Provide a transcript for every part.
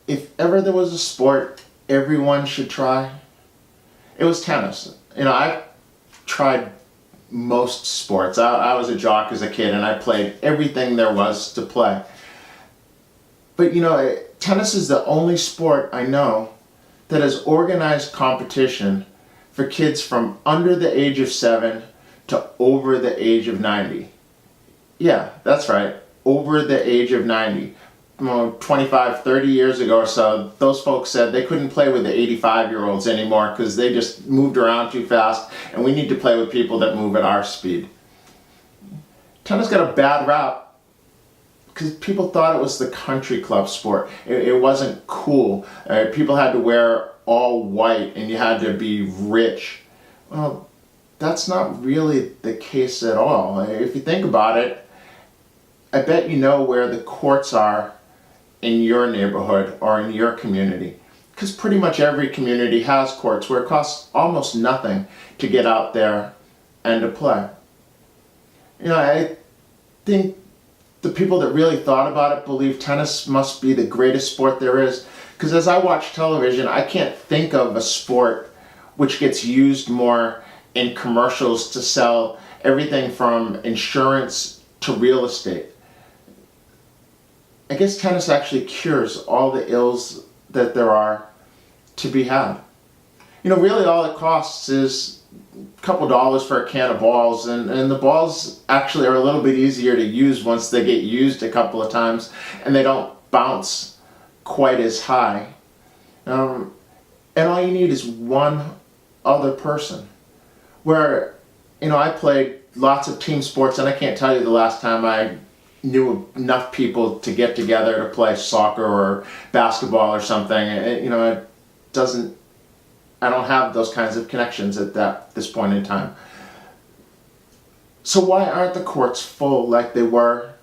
if ever there was a sport everyone should try, it was tennis. I've tried most sports. I was a jock as a kid and I played everything there was to play. But tennis is the only sport I know that has organized competition for kids from under the age of 7 to over the age of 90. Yeah, that's right, over the age of 90. 25, 30 years ago or so, those folks said they couldn't play with the 85-year-olds anymore because they just moved around too fast, and we need to play with people that move at our speed. Tennis got a bad rap because people thought it was the country club sport. It wasn't cool. People had to wear all white and you had to be rich. Well, that's not really the case at all. If you think about it, I bet you know where the courts are in your neighborhood or in your community. Because pretty much every community has courts where it costs almost nothing to get out there and to play. I think the people that really thought about it believe tennis must be the greatest sport there is. Because as I watch television, I can't think of a sport which gets used more in commercials to sell everything from insurance to real estate. I guess tennis actually cures all the ills that there are to be had. Really all it costs is a couple dollars for a can of balls, and the balls actually are a little bit easier to use once they get used a couple of times and they don't bounce quite as high. And all you need is one other person. Where, I played lots of team sports, and I can't tell you the last time I knew enough people to get together to play soccer or basketball or something. I don't have those kinds of connections at this point in time. So why aren't the courts full like they were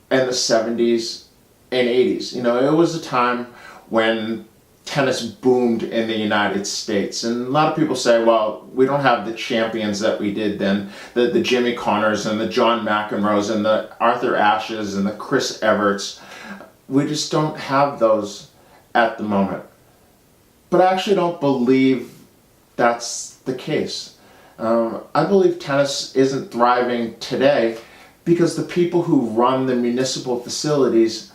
in the 70s and 80s? It was a time when tennis boomed in the United States, and a lot of people say, well, we don't have the champions that we did then, the Jimmy Connors and the John McEnroes and the Arthur Ashes and the Chris Everts. We just don't have those at the moment. But I actually don't believe that's the case. I believe tennis isn't thriving today because the people who run the municipal facilities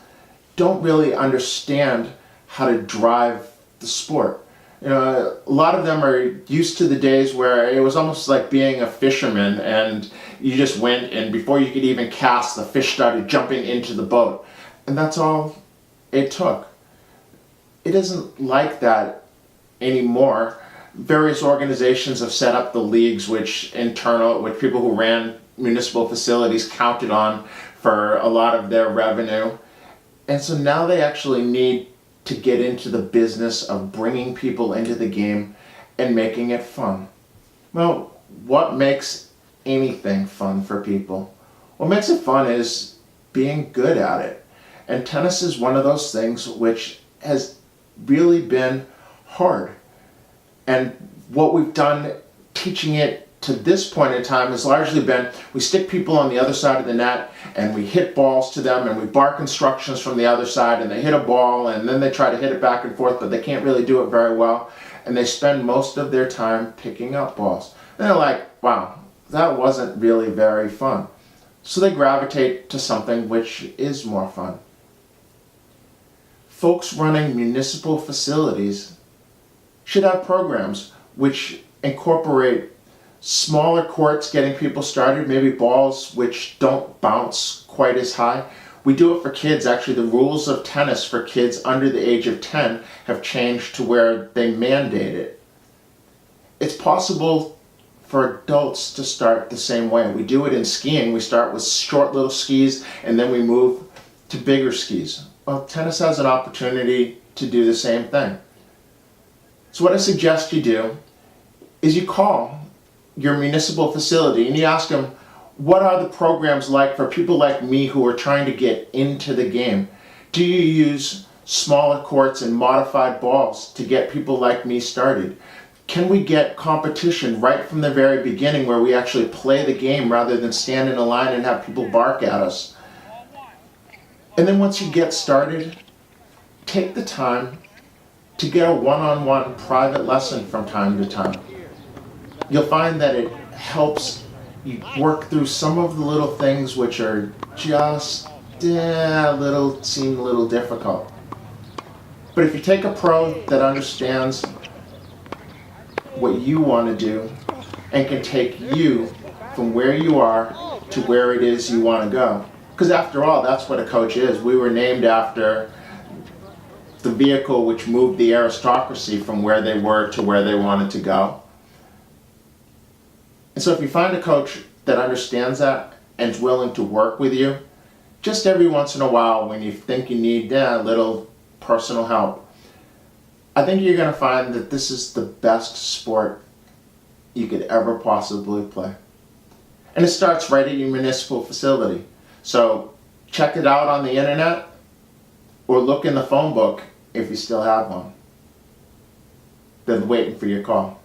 don't really understand how to drive the sport. A lot of them are used to the days where it was almost like being a fisherman, and you just went, and before you could even cast, the fish started jumping into the boat. And that's all it took. It isn't like that anymore. Various organizations have set up the leagues which people who ran municipal facilities counted on for a lot of their revenue. And so now they actually need to get into the business of bringing people into the game and making it fun. Well, what makes anything fun for people? What makes it fun is being good at it. And tennis is one of those things which has really been hard. And what we've done teaching it to this point in time has largely been, we stick people on the other side of the net and we hit balls to them and we bark instructions from the other side, and they hit a ball and then they try to hit it back and forth, but they can't really do it very well. And they spend most of their time picking up balls. And they're like, wow, that wasn't really very fun. So they gravitate to something which is more fun. Folks running municipal facilities should have programs which incorporate smaller courts getting people started, maybe balls which don't bounce quite as high. We do it for kids. Actually, the rules of tennis for kids under the age of 10 have changed to where they mandate it. It's possible for adults to start the same way. We do it in skiing. We start with short little skis and then we move to bigger skis. Well, tennis has an opportunity to do the same thing. So what I suggest you do is you call your municipal facility and you ask them, what are the programs like for people like me who are trying to get into the game? Do you use smaller courts and modified balls to get people like me started? Can we get competition right from the very beginning where we actually play the game rather than stand in a line and have people bark at us? And then once you get started, take the time to get a one-on-one private lesson from time to time. You'll find that it helps you work through some of the little things which are just seem a little difficult. But if you take a pro that understands what you want to do and can take you from where you are to where it is you want to go. Because after all, that's what a coach is. We were named after the vehicle which moved the aristocracy from where they were to where they wanted to go. And so if you find a coach that understands that and is willing to work with you, just every once in a while when you think you need a little personal help, I think you're going to find that this is the best sport you could ever possibly play. And it starts right at your municipal facility. So check it out on the internet or look in the phone book if you still have one. They're waiting for your call.